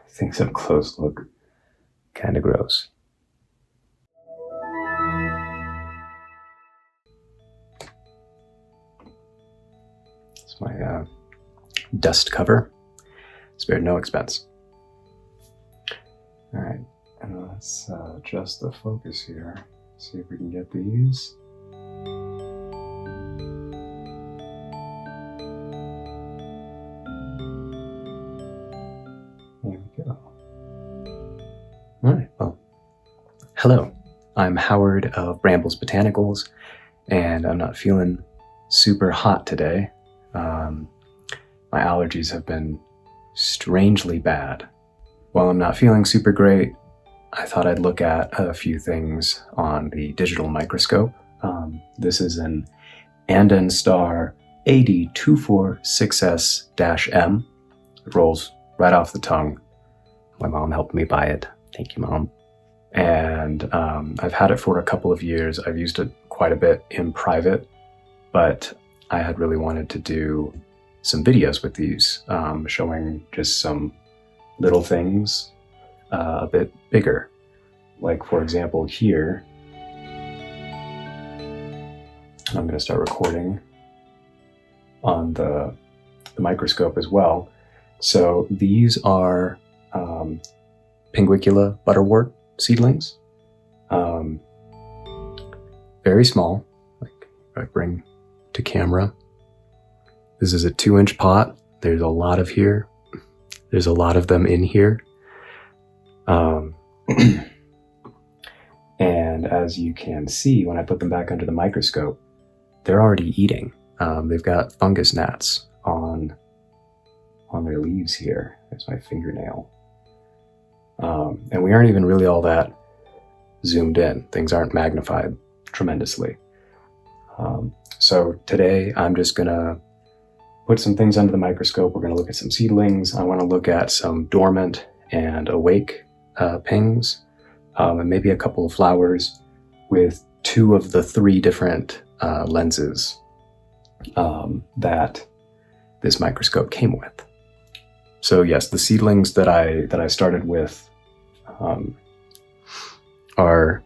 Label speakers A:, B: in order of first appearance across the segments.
A: Things up close look kind of gross. It's my dust cover. Spared no expense. All right, and let's adjust the focus here. See if we can get these. There we go. All right, well, hello. I'm Howard of Brambles Botanicals, and I'm not feeling super hot today. My allergies have been strangely bad. While I'm not feeling super great, I thought I'd look at a few things on the digital microscope. This is an Andonstar AD246S-M. It rolls right off the tongue. My mom helped me buy it. Thank you, Mom. And I've had it for a couple of years. I've used it quite a bit in private, but I had really wanted to do some videos with these, showing just some little things a bit bigger. Like, for example, here, I'm going to start recording on the microscope as well. So these are Pinguicula butterwort seedlings. Very small, like if I bring to camera. This is a 2-inch pot. There's a lot of here. There's a lot of them in here. And as you can see, when I put them back under the microscope, they're already eating. They've got fungus gnats on their leaves here. There's my fingernail. And we aren't even really all that zoomed in. Things aren't magnified tremendously. So today I'm just gonna put some things under the microscope. We're gonna look at some seedlings. I wanna look at some dormant and awake pings, and maybe a couple of flowers with 2 of the 3 different lenses that this microscope came with. So yes, the seedlings that I started with are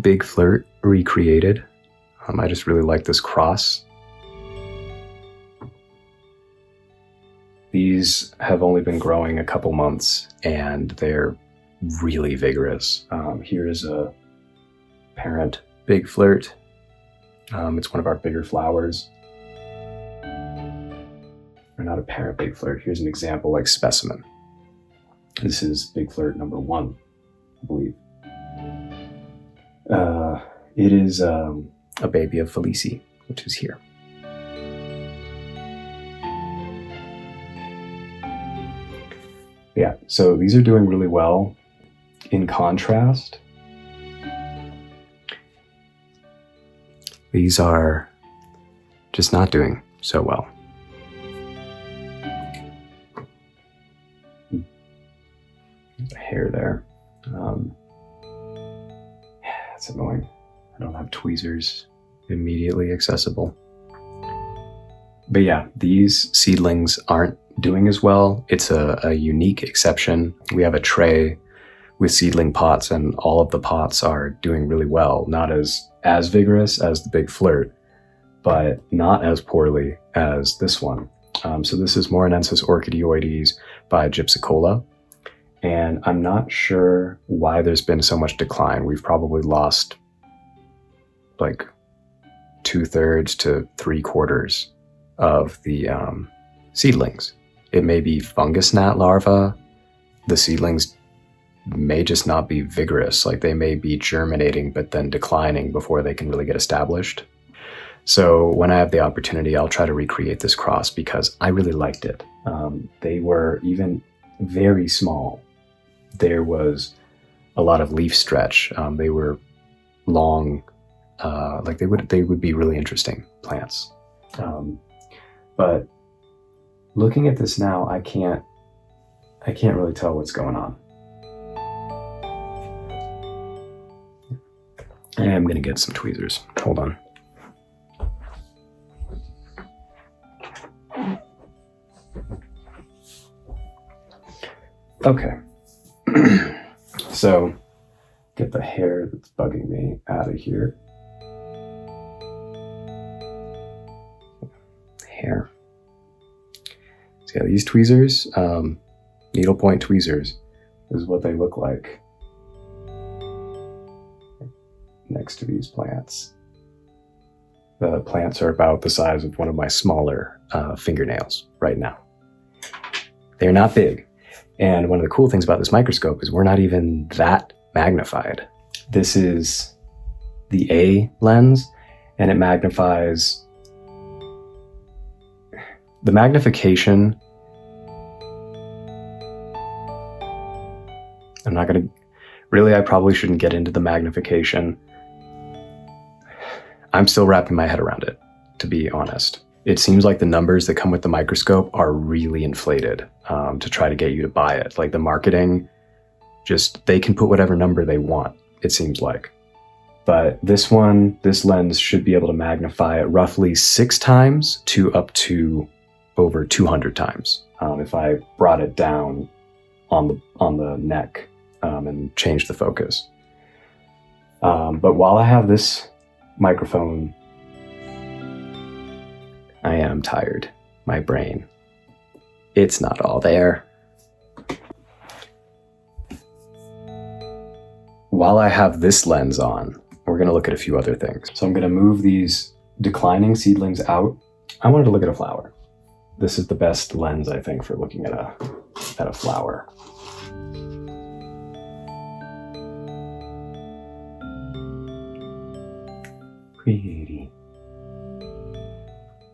A: Big Flirt recreated. I just really like this cross. These have only been growing a couple months and they're really vigorous. Here's a parent Big Flirt. It's one of our bigger flowers. Or not a parent Big Flirt. Here's an example, like specimen. This is Big Flirt number 1, I believe. It is a baby of Felici, which is here. Yeah, so these are doing really well. In contrast, these are just not doing so well. There's a hair there. That's annoying. I don't have tweezers immediately accessible. But yeah, these seedlings aren't doing as well. It's a unique exception. We have a tray with seedling pots and all of the pots are doing really well. Not as vigorous as the Big Flirt, but not as poorly as this one. So this is Morinensis orchidioides by Gypsicola. And I'm not sure why there's been so much decline. We've probably lost like 2/3 to 3/4 of the seedlings. It may be fungus gnat larvae. The seedlings may just not be vigorous. Like they may be germinating, but then declining before they can really get established. So when I have the opportunity, I'll try to recreate this cross because I really liked it. They were even very small. There was a lot of leaf stretch. They were long, like they would be really interesting plants. But looking at this now, I can't really tell what's going on. I am gonna get some tweezers. Hold on. Okay. So get the hair that's bugging me out of here. Hair. So yeah, these tweezers, needlepoint tweezers, is what they look like next to these plants. The plants are about the size of one of my smaller fingernails right now. They're not big. And one of the cool things about this microscope is we're not even that magnified. This is the A lens, and it magnifies. The magnification, I probably shouldn't get into the magnification. I'm still wrapping my head around it, to be honest. It seems like the numbers that come with the microscope are really inflated to try to get you to buy it. Like the marketing, they can put whatever number they want, it seems like. But this lens should be able to magnify it roughly 6 times to up to over 200 times. If I brought it down on the neck and changed the focus. But while I have this microphone, I am tired. My brain, it's not all there. While I have this lens on, we're going to look at a few other things. So I'm going to move these declining seedlings out. I wanted to look at a flower. This is the best lens, I think, for looking at a flower. Pretty.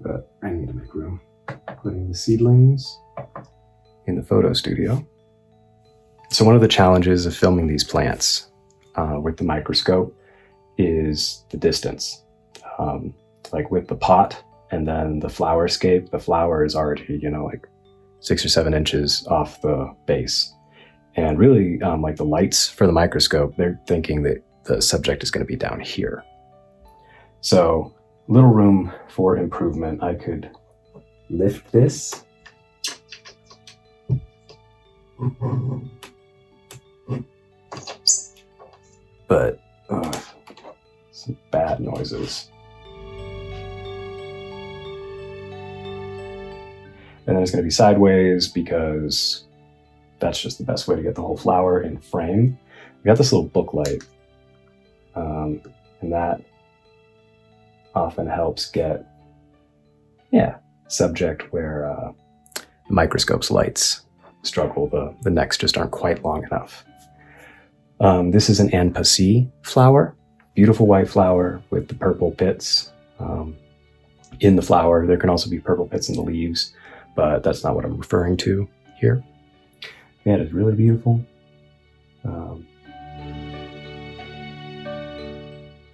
A: But I need to make room. Putting the seedlings in the photo studio. So one of the challenges of filming these plants with the microscope is the distance. Like with the pot and then the flower scape, the flower is already, like 6 or 7 inches off the base. And really, like the lights for the microscope, they're thinking that the subject is going to be down here. So little room for improvement. I could lift this. But some bad noises. And then it's going to be sideways because that's just the best way to get the whole flower in frame. We got this little book light, and that often helps get, subject where the microscope's lights struggle. The necks just aren't quite long enough. This is an Andonstar flower, beautiful white flower with the purple pits in the flower. There can also be purple pits in the leaves, but that's not what I'm referring to here. Yeah, it's really beautiful.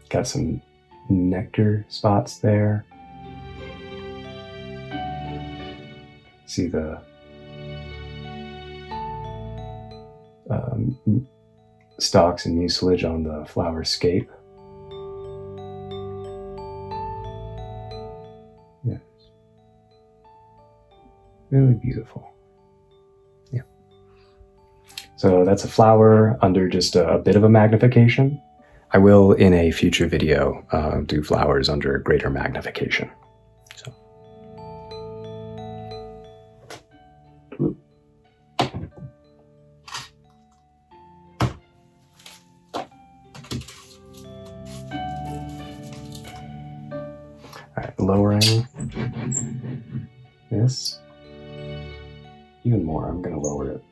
A: Got some nectar spots there. See the stalks and mucilage on the flower scape. Yes. Really beautiful. Yeah. So that's a flower under just a bit of a magnification. I will, in a future video, do flowers under greater magnification. So. All right, lowering this even more. I'm going to lower it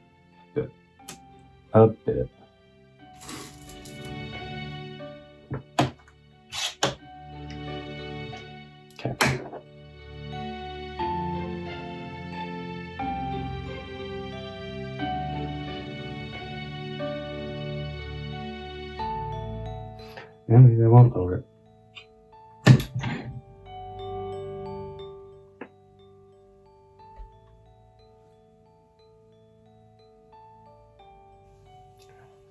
A: a bit. Okay. Yeah, maybe I won't lower it.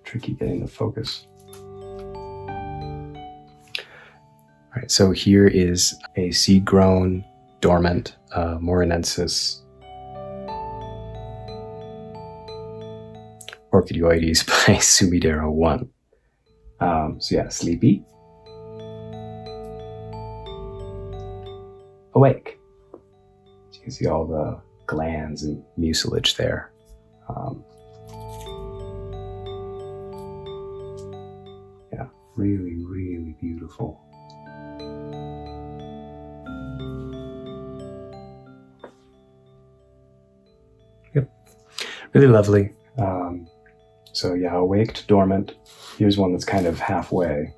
A: Tricky getting the focus. All right, so here is a seed-grown, dormant Morinensis Orchidioides by Sumidero1. So yeah, sleepy. Awake. So you can see all the glands and mucilage there. Yeah, really, really beautiful. Yep, really lovely. So yeah, awake to dormant. Here's one that's kind of halfway.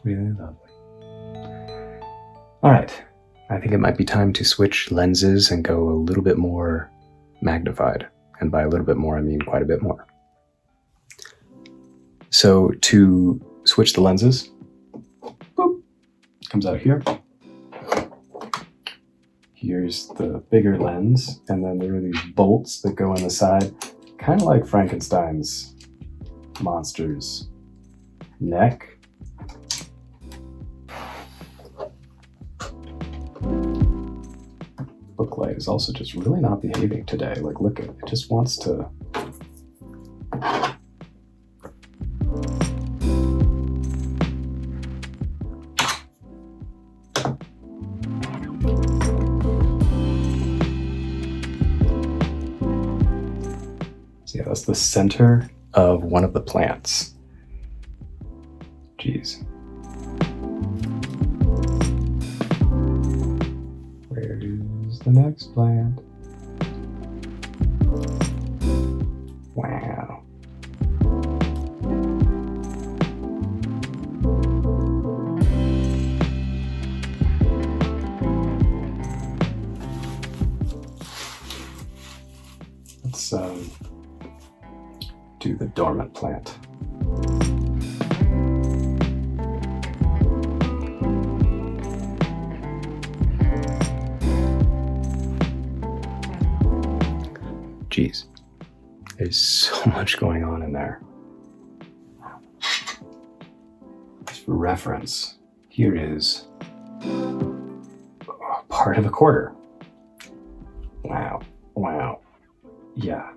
A: Really lovely. All right, I think it might be time to switch lenses and go a little bit more magnified. And by a little bit more, I mean quite a bit more. So to switch the lenses, boop, comes out here. Here's the bigger lens, and then there are these bolts that go on the side, kind of like Frankenstein's monster's neck. Booklight is also just really not behaving today. Like, look at it, it just wants to. So yeah, that's the center of one of the plants. Jeez. Where's the next plant? Wow. Let's do the dormant plant. Geez, there's so much going on in there. Just for reference, here is part of a quarter. Wow, wow, yeah.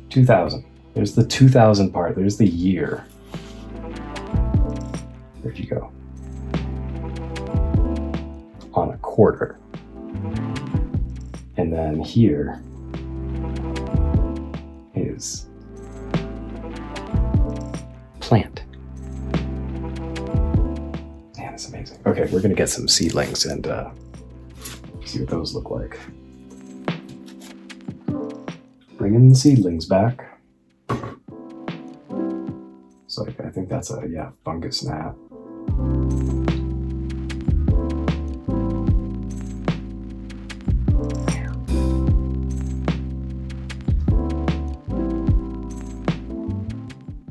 A: 2000. There's the 2000 part. There's the year. Where'd you go? On a quarter. And then here is plant. Man, it's amazing. Okay, we're gonna get some seedlings and see what those look like. Bringing the seedlings back. So I think that's a, yeah, fungus gnat.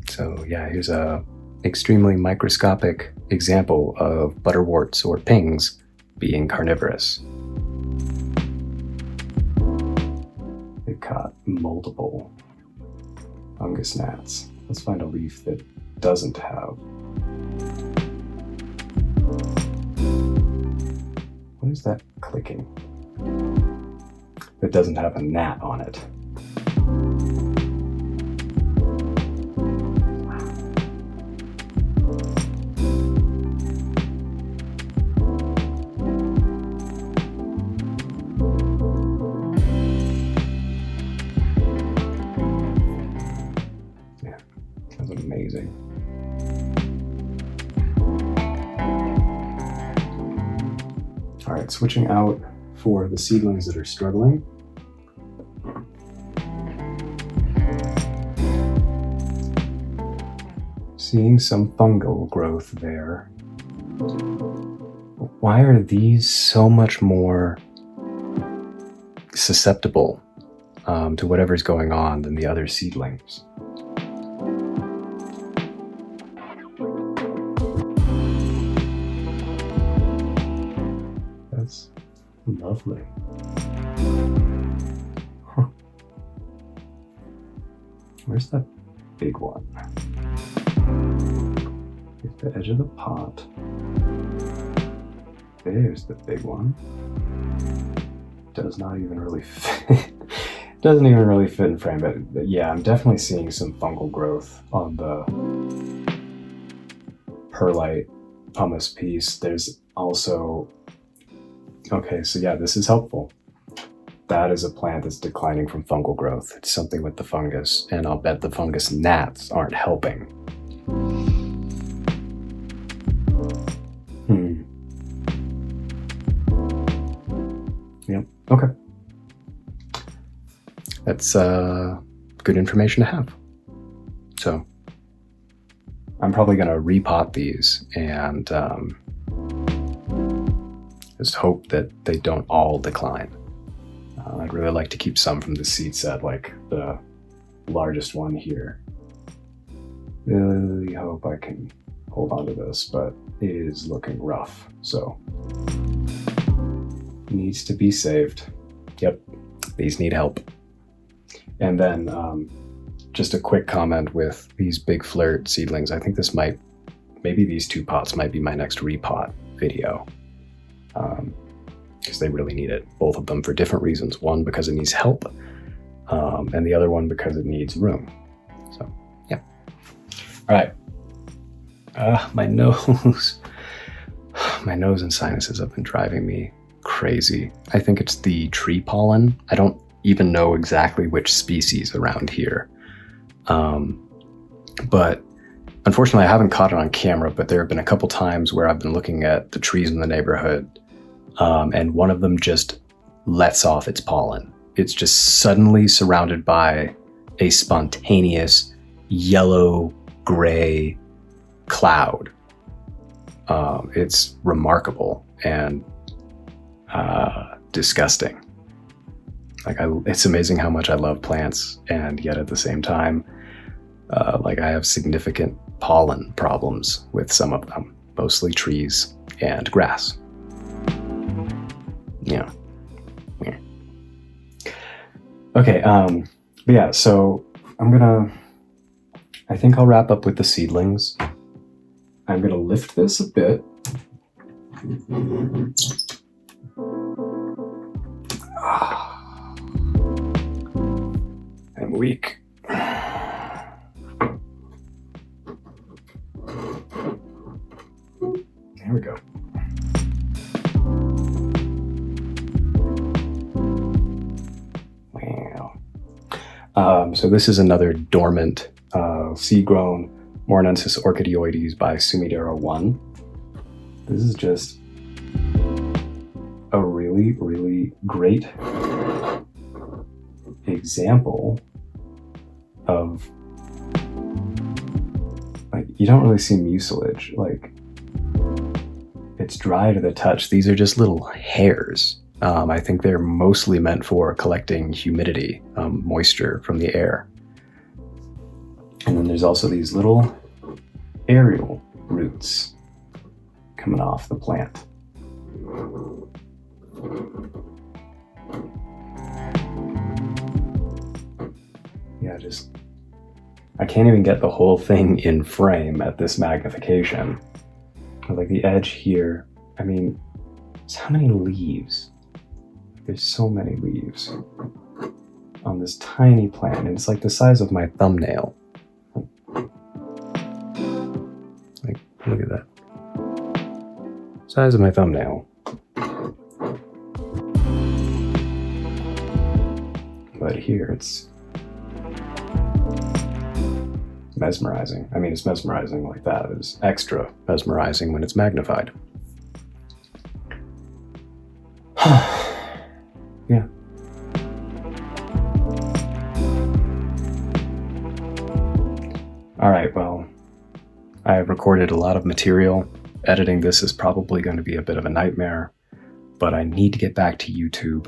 A: So yeah, here's a extremely microscopic example of butterworts or pings being carnivorous. They've caught multiple fungus gnats. Let's find a leaf that doesn't have. What is that clicking? That doesn't have a gnat on it. Amazing. All right, switching out for the seedlings that are struggling. Seeing some fungal growth there. Why are these so much more susceptible to whatever's going on than the other seedlings? That's lovely. Huh. Where's that big one? At the edge of the pot. There's the big one. does not even really fit. Doesn't even really fit in frame, but yeah, I'm definitely seeing some fungal growth on the perlite pumice piece. There's also, okay, so yeah, this is helpful. That is a plant that's declining from fungal growth. It's something with the fungus, and I'll bet the fungus gnats aren't helping. Yep, okay. That's good information to have. So I'm probably going to repot these and just hope that they don't all decline. I'd really like to keep some from the seed set, like the largest one here. Really hope I can hold on to this, but it is looking rough, so needs to be saved. Yep, these need help. And then just a quick comment with these big flirt seedlings. I think maybe these 2 pots might be my next repot video, because they really need it. Both of them for different reasons. One, because it needs help, and the other one because it needs room. So, yeah. All right. My nose. My nose and sinuses have been driving me crazy. I think it's the tree pollen. I don't even know exactly which species around here. But unfortunately I haven't caught it on camera, but there have been a couple times where I've been looking at the trees in the neighborhood, and one of them just lets off its pollen. It's just suddenly surrounded by a spontaneous yellow-gray cloud. It's remarkable and disgusting. It's amazing how much I love plants, and yet at the same time, I have significant pollen problems with some of them, mostly trees and grass. Yeah. Okay, but yeah, so I think I'll wrap up with the seedlings. I'm gonna lift this a bit. I'm weak. There we go. Wow. So this is another dormant seed-grown Morinensis orchidioides by Sumidero 1. This is just a really, really great example of, you don't really see mucilage. It's dry to the touch. These are just little hairs. I think they're mostly meant for collecting humidity, moisture from the air. And then there's also these little aerial roots coming off the plant. Yeah, I can't even get the whole thing in frame at this magnification. Like the edge here, how many leaves? There's so many leaves on this tiny plant, and it's like the size of my thumbnail. Look at that. Size of my thumbnail. But here it's mesmerizing. It's mesmerizing like that. It's extra mesmerizing when it's magnified. Yeah. All right, well, I have recorded a lot of material. Editing this is probably going to be a bit of a nightmare, but I need to get back to YouTube.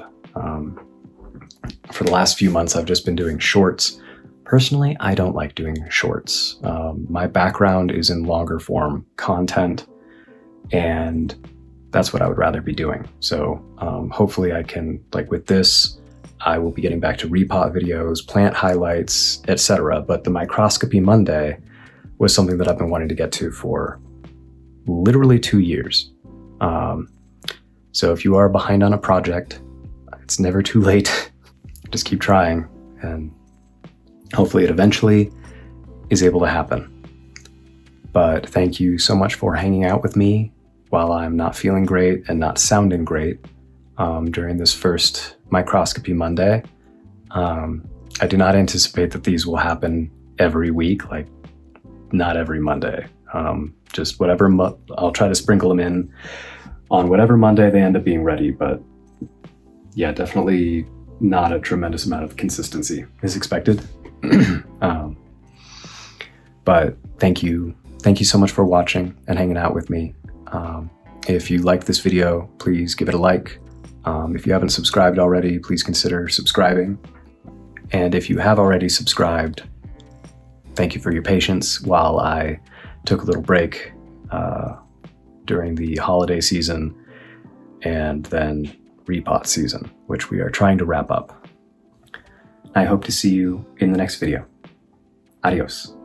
A: For the last few months, I've just been doing shorts. Personally, I don't like doing shorts. My background is in longer form content, and that's what I would rather be doing. So hopefully I can, with this, I will be getting back to repot videos, plant highlights, etc. But the Microscopy Monday was something that I've been wanting to get to for literally 2 years. So if you are behind on a project, It's never too late. Just keep trying, and hopefully it eventually is able to happen. But thank you so much for hanging out with me while I'm not feeling great and not sounding great during this first Microscopy Monday. I do not anticipate that these will happen every week, like not every Monday. Just whatever, I'll try to sprinkle them in on whatever Monday they end up being ready, but yeah, definitely not a tremendous amount of consistency is expected. But thank you so much for watching and hanging out with me. If you liked this video, please give it a like. If you haven't subscribed already, please consider subscribing. And if you have already subscribed, thank you for your patience while I took a little break during the holiday season and then repot season, which we are trying to wrap up. I hope to see you in the next video. Adios.